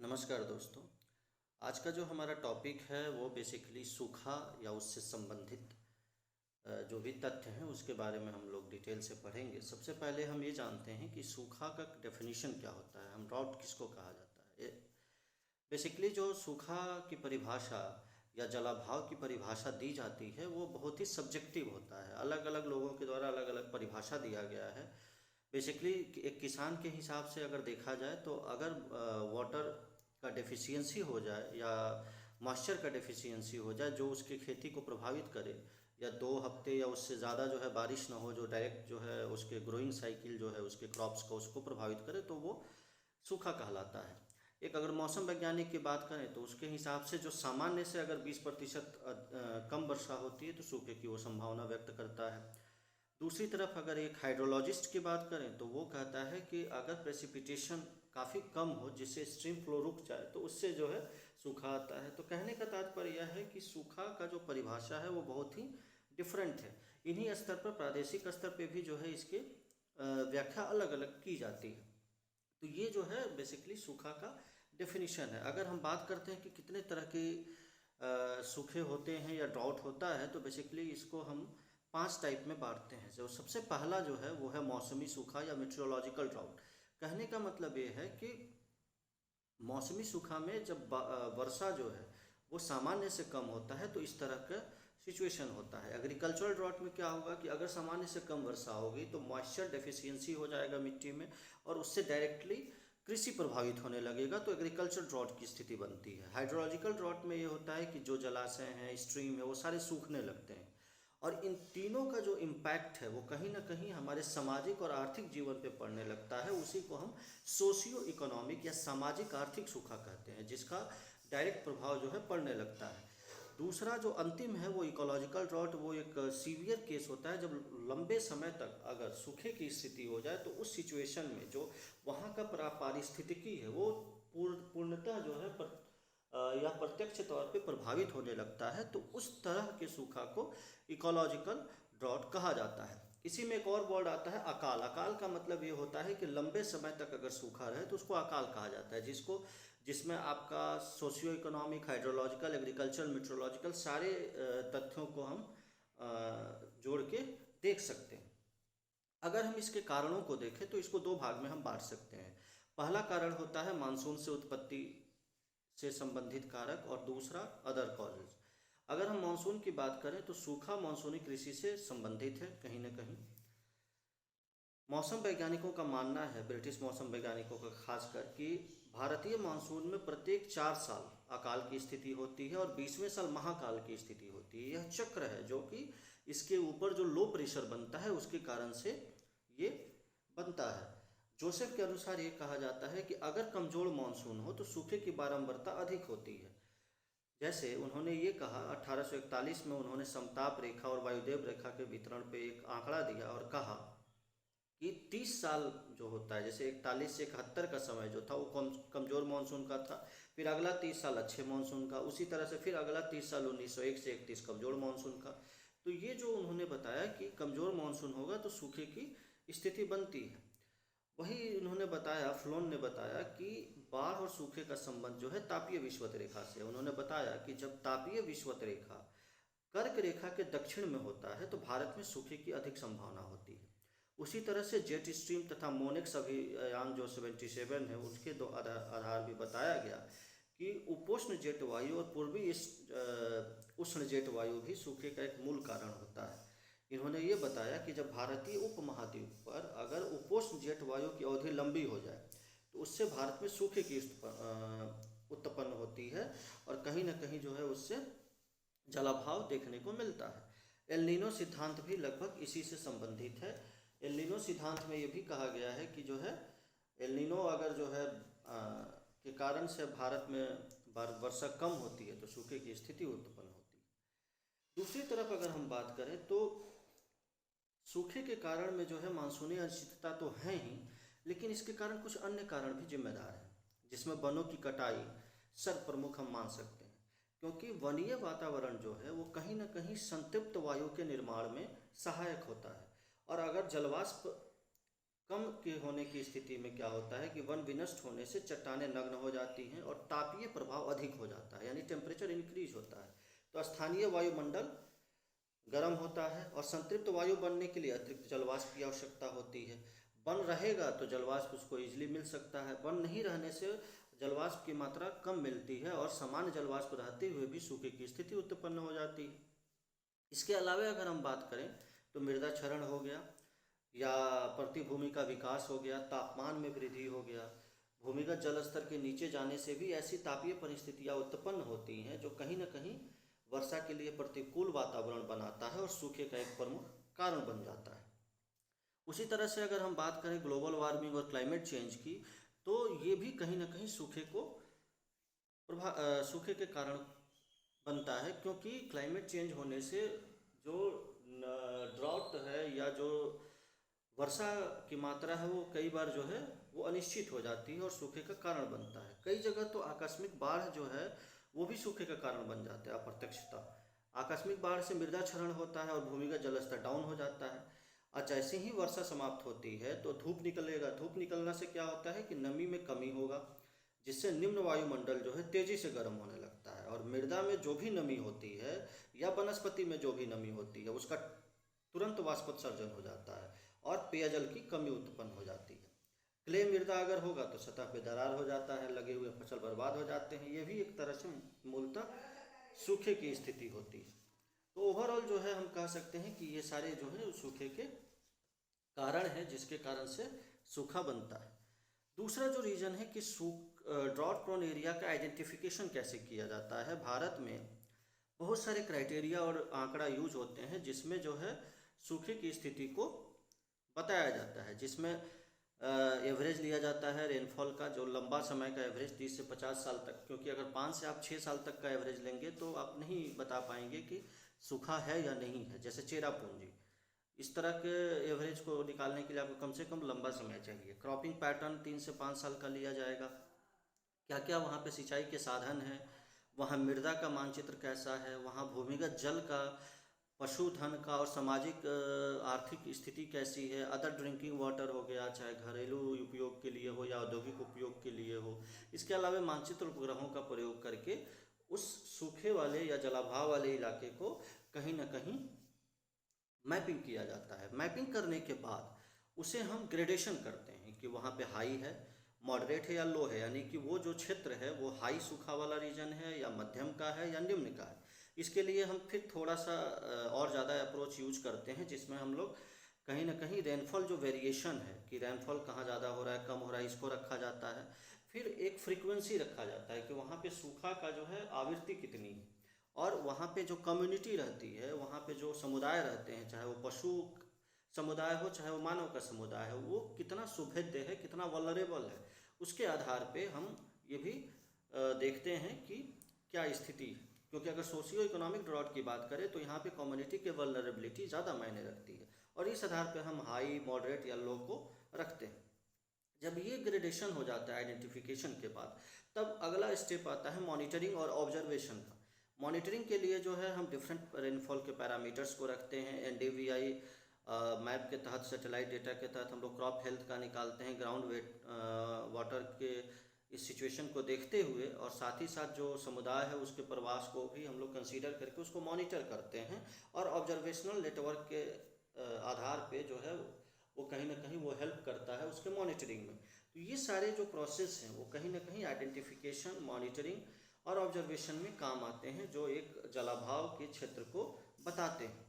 नमस्कार दोस्तों। आज का जो हमारा टॉपिक है वो बेसिकली सूखा या उससे संबंधित जो भी तथ्य हैं उसके बारे में हम लोग डिटेल से पढ़ेंगे। सबसे पहले हम ये जानते हैं कि सूखा का डेफिनेशन क्या होता है, हम ड्राउट किसको कहा जाता है। बेसिकली जो सूखा की परिभाषा या जलाभाव की परिभाषा दी जाती है वो बहुत ही सब्जेक्टिव होता है। अलग अलग लोगों के द्वारा अलग अलग परिभाषा दिया गया है। बेसिकली एक किसान के हिसाब से अगर देखा जाए तो अगर वाटर का डेफिशिएंसी हो जाए या मॉइस्चर का डेफिशिएंसी हो जाए जो उसकी खेती को प्रभावित करे, या 2 हफ्ते या उससे ज़्यादा जो है बारिश ना हो जो डायरेक्ट जो है उसके ग्रोइंग साइकिल जो है उसके क्रॉप्स को उसको प्रभावित करे, तो वो सूखा कहलाता है। एक अगर मौसम वैज्ञानिक की बात करें तो उसके हिसाब से जो सामान्य से अगर 20% कम वर्षा होती है तो सूखे की वो संभावना व्यक्त करता है। दूसरी तरफ अगर एक हाइड्रोलॉजिस्ट की बात करें तो वो कहता है कि अगर प्रेसिपिटेशन काफ़ी कम हो जिससे स्ट्रीम फ्लो रुक जाए तो उससे जो है सूखा आता है। तो कहने का तात्पर्य यह है कि सूखा का जो परिभाषा है वो बहुत ही डिफरेंट है। इन्हीं स्तर पर प्रादेशिक स्तर पे भी जो है इसके व्याख्या अलग अलग की जाती है। तो ये जो है बेसिकली सूखा का डेफिनेशन है। अगर हम बात करते हैं कि कितने तरह के सूखे होते हैं या ड्राउट होता है तो बेसिकली इसको हम 5 टाइप में बांटते हैं। जो सबसे पहला जो है वो है मौसमी सूखा या मेट्रोलॉजिकल ड्राउट। कहने का मतलब ये है कि मौसमी सूखा में जब वर्षा जो है वो सामान्य से कम होता है तो इस तरह का सिचुएशन होता है। एग्रीकल्चरल ड्रॉट में क्या होगा कि अगर सामान्य से कम वर्षा होगी तो मॉइस्चर डेफिशिएंसी हो जाएगा मिट्टी में और उससे डायरेक्टली कृषि प्रभावित होने लगेगा, तो एग्रीकल्चर ड्रॉट की स्थिति बनती है। हाइड्रोलॉजिकल ड्रॉट में ये होता है कि जो जलाशय हैं, स्ट्रीम है, वो सारे सूखने लगते हैं। और इन तीनों का जो इम्पैक्ट है वो कहीं ना कहीं हमारे सामाजिक और आर्थिक जीवन पे पड़ने लगता है। उसी को हम सोशियो इकोनॉमिक या सामाजिक आर्थिक सूखा कहते हैं, जिसका डायरेक्ट प्रभाव जो है पड़ने लगता है। दूसरा जो अंतिम है वो इकोलॉजिकल ड्रॉट, वो एक सीवियर केस होता है। जब लंबे समय तक अगर सूखे की स्थिति हो जाए तो उस सिचुएशन में जो वहाँ का पारिस्थितिकी है वो पूर्णतः जो है या प्रत्यक्ष तौर पे प्रभावित होने लगता है, तो उस तरह के सूखा को इकोलॉजिकल ड्रॉट कहा जाता है। इसी में एक और वर्ड आता है अकाल। अकाल का मतलब ये होता है कि लंबे समय तक अगर सूखा रहे तो उसको अकाल कहा जाता है, जिसमें आपका socio economic, hydrological, agriculture, meteorological सारे तथ्यों को हम जोड़ के देख सकते हैं। अगर हम इसके कारणों को देखें तो इसको 2 भाग में हम बांट सकते हैं। पहला कारण होता है मानसून से उत्पत्ति से संबंधित कारक और दूसरा अदर कॉजेज। अगर हम मानसून की बात करें तो सूखा मानसूनी कृषि से संबंधित है कहीं ना कहीं। मौसम वैज्ञानिकों का मानना है, ब्रिटिश मौसम वैज्ञानिकों का खासकर, कि भारतीय मानसून में प्रत्येक 4 साल अकाल की स्थिति होती है और 20वें साल महाकाल की स्थिति होती है। यह चक्र है जो कि इसके ऊपर जो लो प्रेशर बनता है उसके कारण से ये बनता है। जोसेफ के अनुसार ये कहा जाता है कि अगर कमजोर मानसून हो तो सूखे की बारंबारता अधिक होती है। जैसे उन्होंने ये कहा, 1841 में उन्होंने समताप रेखा और वायुदेव रेखा के वितरण पे एक आंकड़ा दिया और कहा कि 30 साल जो होता है, जैसे 41 से 71 का समय जो था वो कमजोर मानसून का था, फिर अगला 30 साल अच्छे मानसून का, उसी तरह से फिर अगला 30 साल 1901 से 31 कमजोर मानसून का। तो ये जो उन्होंने बताया कि कमजोर मानसून होगा तो सूखे की स्थिति बनती है। वही उन्होंने बताया, फ्लोन ने बताया कि बाढ़ और सूखे का संबंध जो है तापीय विषुवत रेखा से। उन्होंने बताया कि जब तापीय विषुवत रेखा कर्क रेखा के दक्षिण में होता है तो भारत में सूखे की अधिक संभावना होती है। उसी तरह से जेट स्ट्रीम तथा मोनेक्स अभियान जो 77 है उसके दो आधार भी बताया गया कि उपोष्ण जेट वायु और पूर्वी उष्ण जेट वायु भी सूखे का एक मूल कारण होता है। इन्होंने ये बताया कि जब भारतीय उपमहाद्वीप पर अगर उपोष्ण जेट वायु की अवधि लंबी हो जाए तो उससे भारत में सूखे की उत्पन्न होती है और कहीं ना कहीं जो है उससे जलाभाव देखने को मिलता है। एल नीनो सिद्धांत भी लगभग इसी से संबंधित है। एल नीनो सिद्धांत में ये भी कहा गया है कि जो है एल नीनो अगर जो है के कारण से भारत में वर्षा कम होती है तो सूखे की स्थिति उत्पन्न होती है। दूसरी तरफ अगर हम बात करें तो सूखे के कारण में जो है मानसूनी अनिश्चितता तो है ही, लेकिन इसके कारण कुछ अन्य कारण भी जिम्मेदार हैं, जिसमें वनों की कटाई सर्वप्रमुख हम मान सकते हैं। क्योंकि वनीय वातावरण जो है वो कहीं ना कहीं संतृप्त वायु के निर्माण में सहायक होता है, और अगर जलवाष्प कम के होने की स्थिति में क्या होता है कि वन विनष्ट होने से चट्टानें नग्न हो जाती हैं और तापीय प्रभाव अधिक हो जाता है, यानी टेम्परेचर इंक्रीज होता है। तो स्थानीय वायुमंडल गर्म होता है और संतृप्त वायु बनने के लिए अतिरिक्त जलवाष्प की आवश्यकता होती है। वन रहेगा तो जलवाष्प उसको इजीली मिल सकता है, वन नहीं रहने से जलवाष्प की मात्रा कम मिलती है और सामान्य जलवाष्प रहते हुए भी सूखे की स्थिति उत्पन्न हो जाती है। इसके अलावा अगर हम बात करें तो मृदा क्षरण हो गया या प्रतिभूमि का विकास हो गया, तापमान में वृद्धि हो गया, भूमिगत जल स्तर के नीचे जाने से भी ऐसी तापीय परिस्थितियां उत्पन्न होती हैं जो कहीं न कहीं वर्षा के लिए प्रतिकूल वातावरण बनाता है और सूखे का एक प्रमुख कारण बन जाता है। उसी तरह से अगर हम बात करें ग्लोबल वार्मिंग और क्लाइमेट चेंज की, तो ये भी कहीं ना कहीं सूखे के कारण बनता है, क्योंकि क्लाइमेट चेंज होने से जो ड्राउट है या जो वर्षा की मात्रा है वो कई बार जो है वो अनिश्चित हो जाती है और सूखे का कारण बनता है। कई जगह तो आकस्मिक बाढ़ जो है वो भी सूखे का कारण बन जाता है अप्रत्यक्षतः। आकस्मिक बाढ़ से मृदा क्षरण होता है और भूमिगत जलस्तर डाउन हो जाता है। और जैसे ही वर्षा समाप्त होती है तो धूप निकलेगा, धूप निकलने से क्या होता है कि नमी में कमी होगा, जिससे निम्न वायुमंडल जो है तेजी से गर्म होने लगता है और मृदा में जो भी नमी होती है या वनस्पति में जो भी नमी होती है उसका तुरंत वाष्पोत्सर्जन हो जाता है और पेयजल की कमी उत्पन्न हो जाती है। क्ले मृदा अगर होगा तो सतह पे दरार हो जाता है, लगे हुए फसल बर्बाद हो जाते हैं। ये भी एक तरह से मूलतः सूखे की स्थिति होती है। तो ओवरऑल जो है हम कह सकते हैं कि ये सारे जो है सूखे के कारण है जिसके कारण से सूखा बनता है। दूसरा जो रीजन है कि ड्रॉट प्रोन एरिया का आइडेंटिफिकेशन कैसे किया जाता है। भारत में बहुत सारे क्राइटेरिया और आंकड़ा यूज होते हैं जिसमें जो है सूखे की स्थिति को बताया जाता है, जिसमें एवरेज लिया जाता है रेनफॉल का, जो लंबा समय का एवरेज 30 से 50 साल तक, क्योंकि अगर 5 से आप 6 साल तक का एवरेज लेंगे तो आप नहीं बता पाएंगे कि सूखा है या नहीं है। जैसे चेरापूंजी, इस तरह के एवरेज को निकालने के लिए आपको कम से कम लंबा समय चाहिए। क्रॉपिंग पैटर्न 3 से 5 साल का लिया जाएगा, क्या क्या वहाँ पे सिंचाई के साधन हैं, वहाँ मृदा का मानचित्र कैसा है, वहाँ भूमिगत जल का, पशुधन का और सामाजिक आर्थिक स्थिति कैसी है, अदर ड्रिंकिंग वाटर हो गया, चाहे घरेलू उपयोग के लिए हो या औद्योगिक उपयोग के लिए हो। इसके अलावा मानचित्र उपग्रहों का प्रयोग करके उस सूखे वाले या जलाभाव वाले इलाके को कहीं ना कहीं मैपिंग किया जाता है। मैपिंग करने के बाद उसे हम ग्रेडेशन करते हैं कि वहाँ पे हाई है, मॉडरेट है या लो है, यानी कि वो जो क्षेत्र है वो हाई सूखा वाला रीजन है या मध्यम का है या निम्न का है। इसके लिए हम फिर थोड़ा सा और ज़्यादा अप्रोच यूज करते हैं, जिसमें हम लोग कहीं ना कहीं रेनफॉल जो वेरिएशन है कि रेनफॉल कहाँ ज़्यादा हो रहा है कम हो रहा है इसको रखा जाता है। फिर एक फ्रीक्वेंसी रखा जाता है कि वहाँ पे सूखा का जो है आवृत्ति कितनी है, और वहाँ पे जो कम्युनिटी रहती है, वहाँ पे जो समुदाय रहते हैं, चाहे वो पशु समुदाय हो चाहे वो मानव का समुदाय हो, वो कितना सुभेद्य है, कितना वल्नरेबल है, उसके आधार पे हम ये भी देखते हैं कि क्या स्थिति है। क्योंकि अगर सोशियो इकोनॉमिक ड्रॉट की बात करें तो यहाँ पे कम्युनिटी के वल्नरेबिलिटी ज़्यादा मायने रखती है और इस आधार पे हम हाई, मॉडरेट या लो को रखते हैं। जब ये ग्रेडेशन हो जाता है आइडेंटिफिकेशन के बाद, तब अगला स्टेप आता है मॉनिटरिंग और ऑब्जर्वेशन का। मॉनिटरिंग के लिए जो है हम डिफरेंट रेनफॉल के पैरामीटर्स को रखते हैं। एनडीवीआई मैप के तहत, सैटेलाइट डेटा के तहत हम लोग क्रॉप हेल्थ का निकालते हैं, ग्राउंड वाटर के इस सिचुएशन को देखते हुए, और साथ ही साथ जो समुदाय है उसके प्रवास को भी हम लोग कंसीडर करके उसको मॉनिटर करते हैं। और ऑब्जर्वेशनल नेटवर्क के आधार पे जो है वो कहीं ना कहीं वो हेल्प करता है उसके मॉनिटरिंग में। तो ये सारे जो प्रोसेस हैं वो कहीं ना कहीं आइडेंटिफिकेशन, मॉनिटरिंग और ऑब्जर्वेशन में काम आते हैं, जो एक जलाभाव के क्षेत्र को बताते हैं।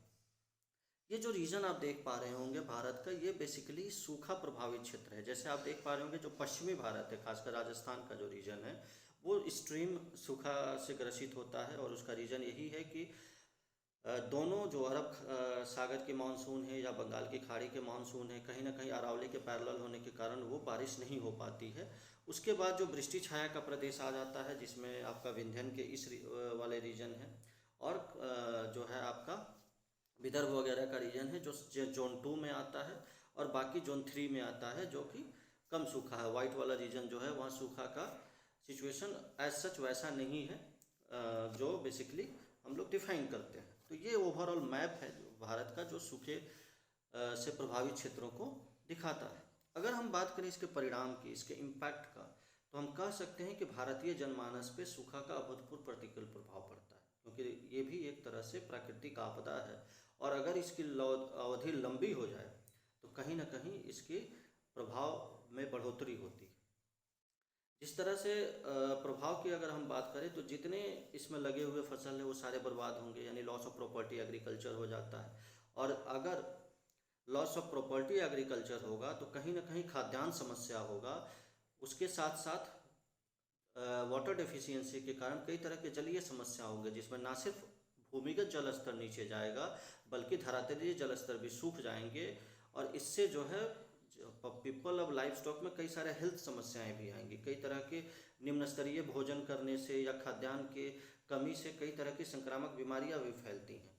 ये जो रीजन आप देख पा रहे होंगे भारत का, ये बेसिकली सूखा प्रभावित क्षेत्र है। जैसे आप देख पा रहे होंगे जो पश्चिमी भारत है, खासकर राजस्थान का जो रीजन है, वो एक्सट्रीम सूखा से ग्रसित होता है। और उसका रीजन यही है कि दोनों जो अरब सागर के मानसून है या बंगाल की खाड़ी के मानसून है, कहीं ना कहीं अरावली के पैरेलल होने के कारण वो बारिश नहीं हो पाती है। उसके बाद जो वृष्टि छाया का प्रदेश आ जाता है, जिसमें आपका विंध्यन के इस वाले रीजन है, और जो है आपका विदर्भ वगैरह का रीजन है जो जोन 2 में आता है, और बाकी जोन 3 में आता है जो कि कम सूखा है। वाइट वाला रीजन जो है वहाँ सूखा का सिचुएशन एज सच वैसा नहीं है जो बेसिकली हम लोग डिफाइन करते हैं। तो ये ओवरऑल मैप है जो भारत का, जो सूखे से प्रभावित क्षेत्रों को दिखाता है। अगर हम बात करें इसके परिणाम की, इसके इम्पैक्ट का, तो हम कह सकते हैं कि भारतीय जनमानस पे सूखा का अभूतपूर्व प्रतिकूल प्रभाव पड़ता है, क्योंकि ये भी एक तरह से प्राकृतिक आपदा है। और अगर इसकी अवधि लंबी हो जाए तो कहीं ना कहीं इसके प्रभाव में बढ़ोतरी होती है। जिस तरह से प्रभाव की अगर हम बात करें तो जितने इसमें लगे हुए फसल है वो सारे बर्बाद होंगे, यानी लॉस ऑफ प्रॉपर्टी एग्रीकल्चर हो जाता है। और अगर लॉस ऑफ प्रॉपर्टी एग्रीकल्चर होगा तो कहीं ना कहीं खाद्यान्न समस्या होगा। उसके साथ साथ वाटर डेफिशिएंसी के कारण कई तरह के जलीय समस्या होंगे, जिसमें ना सिर्फ भूमिगत जल स्तर नीचे जाएगा बल्कि धरातलीय जल स्तर भी सूख जाएंगे। और इससे जो है पीपल ऑफ लाइफ स्टॉक में कई सारे हेल्थ समस्याएं भी आएंगी। कई तरह के निम्न स्तरीय भोजन करने से या खाद्यान्न के कमी से कई तरह की संक्रामक बीमारियां भी फैलती हैं।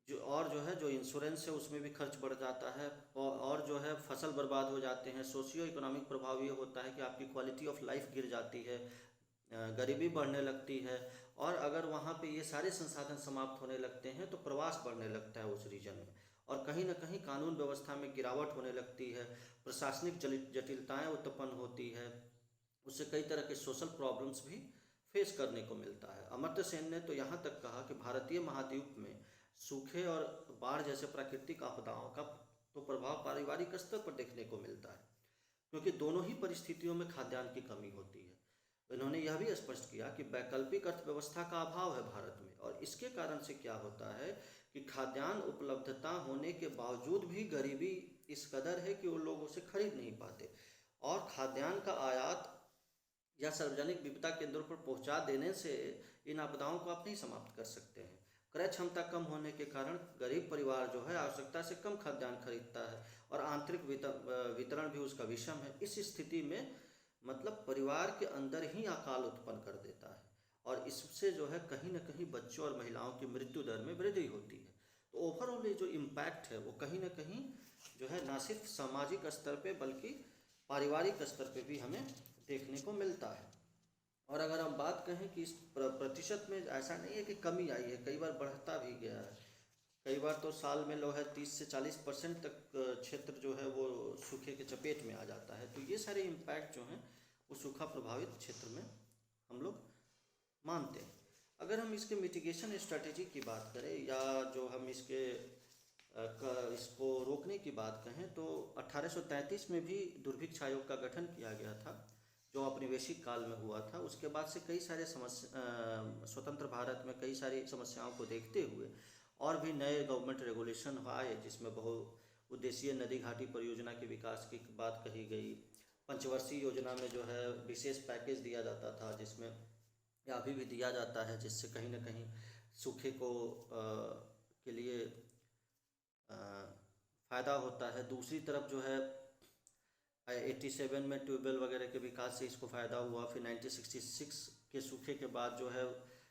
जो है जो इंश्योरेंस है उसमें भी खर्च बढ़ जाता है। और जो है फसल बर्बाद हो जाते हैं। सोशियो इकोनॉमिक प्रभाव ये होता है कि आपकी क्वालिटी ऑफ लाइफ गिर जाती है, गरीबी बढ़ने लगती है। और अगर वहाँ पे ये सारे संसाधन समाप्त होने लगते हैं तो प्रवास बढ़ने लगता है उस रीजन में, और कहीं ना कहीं कानून व्यवस्था में गिरावट होने लगती है, प्रशासनिक जटिलताएं उत्पन्न होती है। उससे कई तरह के सोशल प्रॉब्लम्स भी फेस करने को मिलता है। अमर्त्य सेन ने तो यहाँ तक कहा कि भारतीय महाद्वीप में सूखे और बाढ़ जैसे प्राकृतिक आपदाओं का तो प्रभाव पारिवारिक स्तर पर देखने को मिलता है, क्योंकि दोनों ही परिस्थितियों में खाद्यान्न की कमी होती है। इन्होंने यह भी स्पष्ट किया कि वैकल्पिक अर्थव्यवस्था का अभाव है भारत में, और इसके कारण से क्या होता है कि खाद्यान्न उपलब्धता होने के बावजूद भी गरीबी इस कदर है कि वो लोग उसे खरीद नहीं पाते। और खाद्यान्न का आयात या सार्वजनिक विविधता केंद्रों पर पहुंचा देने से इन आपदाओं को आप नहीं समाप्त कर सकते हैं। क्रय क्षमता कम होने के कारण गरीब परिवार जो है आवश्यकता से कम खाद्यान्न खरीदता है, और आंतरिक वितरण भी उसका विषम है। इस स्थिति में मतलब परिवार के अंदर ही अकाल उत्पन्न कर देता है, और इससे जो है कहीं ना कहीं बच्चों और महिलाओं की मृत्यु दर में वृद्धि होती है। तो ओवरऑल ये जो इम्पैक्ट है वो कहीं ना कहीं जो है ना सिर्फ सामाजिक स्तर पे बल्कि पारिवारिक स्तर पे भी हमें देखने को मिलता है। और अगर हम बात कहें कि इस प्रतिशत में ऐसा नहीं है कि कमी आई है, कई बार बढ़ता भी गया है। कई बार तो साल में जो है 30 से 40% तक क्षेत्र जो है वो सूखे के चपेट में आ जाता है। तो ये सारे इम्पैक्ट जो हैं वो सूखा प्रभावित क्षेत्र में हम लोग मानते हैं। अगर हम इसके मिटिगेशन स्ट्रेटेजी की बात करें या जो हम इसको रोकने की बात कहें तो 1833 में भी दुर्भिक्ष आयोग का गठन किया गया था, जो औपनिवेशिक काल में हुआ था। उसके बाद से कई सारे स्वतंत्र भारत में कई सारी समस्याओं को देखते हुए और भी नए गवर्नमेंट रेगुलेशन आए, जिसमें बहुउद्देशीय नदी घाटी परियोजना के विकास की बात कही गई। पंचवर्षीय योजना में जो है विशेष पैकेज दिया जाता था, जिसमें या अभी भी दिया जाता है, जिससे कहीं ना कहीं सूखे को के लिए फ़ायदा होता है। दूसरी तरफ जो है 87 में ट्यूबवेल वगैरह के विकास से इसको फ़ायदा हुआ। फिर 1966 के सूखे के बाद जो है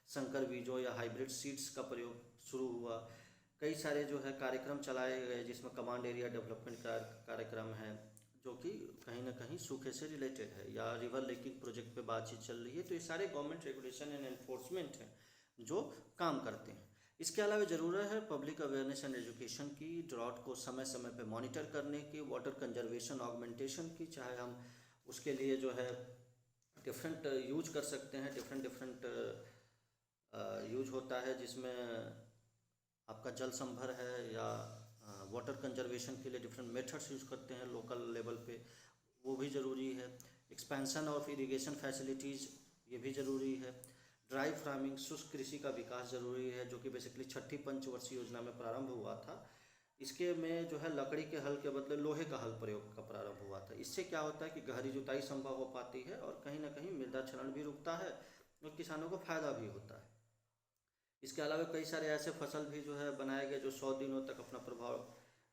संकर बीजों या हाइब्रिड सीड्स का प्रयोग शुरू हुआ। कई सारे जो है कार्यक्रम चलाए गए, जिसमें कमांड एरिया डेवलपमेंट का कार्यक्रम है, जो कि कहीं ना कहीं सूखे से रिलेटेड है, या रिवर लेकिंग प्रोजेक्ट पे बातचीत चल रही है। तो ये सारे गवर्नमेंट रेगुलेशन एंड एनफोर्समेंट हैं जो काम करते हैं। इसके अलावा ज़रूरत है पब्लिक अवेयरनेस एंड एजुकेशन की, ड्रॉट को समय समय पे मॉनिटर करने की, वाटर कंजर्वेशन ऑगमेंटेशन की। चाहे हम उसके लिए जो है डिफरेंट यूज कर सकते हैं, डिफरेंट यूज होता है, जिसमें आपका जल संभर है या वाटर कंजर्वेशन के लिए डिफरेंट मेथड्स यूज़ करते हैं लोकल लेवल पे, वो भी ज़रूरी है। एक्सपेंशन ऑफ इरिगेशन फैसिलिटीज़ ये भी ज़रूरी है। ड्राई फार्मिंग शुष्क कृषि का विकास जरूरी है, जो कि बेसिकली छठी पंचवर्षीय योजना में प्रारंभ हुआ था। इसके में जो है लकड़ी के हल के बदले लोहे का हल प्रयोग का प्रारंभ हुआ था। इससे क्या होता है कि गहरी जुताई संभव हो पाती है और कहीं ना कहीं मृदा क्षरण भी रुकता है और किसानों को फायदा भी होता है। इसके अलावा कई सारे ऐसे फसल भी जो है बनाए गए जो 100 दिनों तक अपना प्रभाव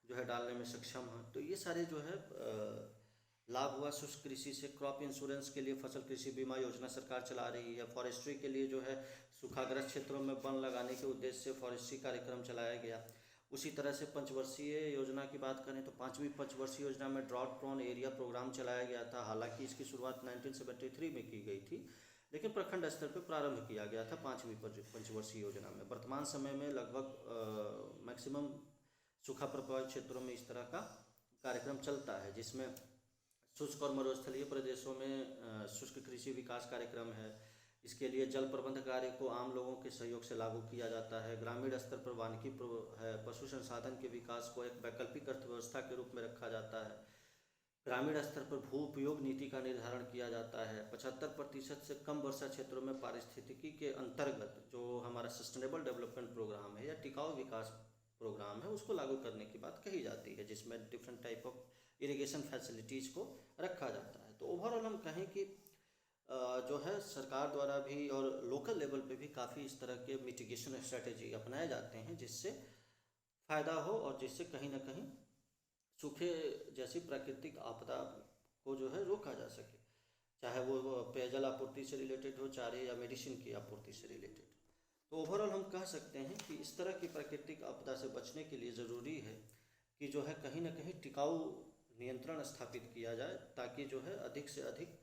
जो है डालने में सक्षम है। तो ये सारे जो है लाभ हुआ शुष्क कृषि से। क्रॉप इंश्योरेंस के लिए फसल कृषि बीमा योजना सरकार चला रही है। फॉरेस्ट्री के लिए जो है सूखाग्रस्त क्षेत्रों में वन लगाने के उद्देश्य से फॉरेस्ट्री कार्यक्रम चलाया गया। उसी तरह से पंचवर्षीय योजना की बात करें तो 5वीं पंचवर्षीय योजना में ड्रॉट प्रोन एरिया प्रोग्राम चलाया गया था। हालांकि इसकी शुरुआत 1973 में की गई थी, लेकिन प्रखंड स्तर पर प्रारंभ किया गया था 5वीं पंचवर्षीय योजना में। वर्तमान समय में लगभग मैक्सिमम सूखा प्रभावित क्षेत्रों में इस तरह का कार्यक्रम चलता है, जिसमें शुष्क और मरुस्थलीय प्रदेशों में शुष्क कृषि विकास कार्यक्रम है। इसके लिए जल प्रबंध कार्य को आम लोगों के सहयोग से लागू किया जाता है। ग्रामीण स्तर पर वानिकी है। पशु संसाधन के विकास को एक वैकल्पिक अर्थव्यवस्था के रूप में रखा जाता है। ग्रामीण स्तर पर भू उपयोग नीति का निर्धारण किया जाता है। 75% से कम वर्षा क्षेत्रों में पारिस्थितिकी के अंतर्गत जो हमारा सस्टेनेबल डेवलपमेंट प्रोग्राम है या टिकाऊ विकास प्रोग्राम है उसको लागू करने की बात कही जाती है, जिसमें different type of irrigation facilities को रखा जाता है। तो ओवरऑल हम कहें कि जो है सरकार द्वारा भी और लोकल लेवल पे भी काफ़ी इस तरह के मिटिगेशन स्ट्रेटेजी अपनाए जाते हैं जिससे फ़ायदा हो और जिससे कहीं ना कहीं सूखे जैसी प्राकृतिक आपदा को जो है रोका जा सके, चाहे वो पेयजल आपूर्ति से रिलेटेड हो, चाहे या मेडिसिन की आपूर्ति से रिलेटेड। तो ओवरऑल हम कह सकते हैं कि इस तरह की प्राकृतिक आपदा से बचने के लिए ज़रूरी है कि जो है कहीं ना कहीं टिकाऊ नियंत्रण स्थापित किया जाए ताकि जो है अधिक से अधिक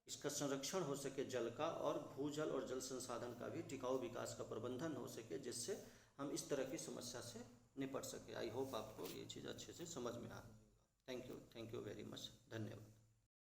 इसका संरक्षण हो सके जल का, और भूजल और जल संसाधन का भी टिकाऊ विकास का प्रबंधन हो सके जिससे हम इस तरह की समस्या से निपट सके। आई होप आपको ये चीज़ अच्छे से समझ में आ रही होगा। थैंक यू वेरी मच, धन्यवाद।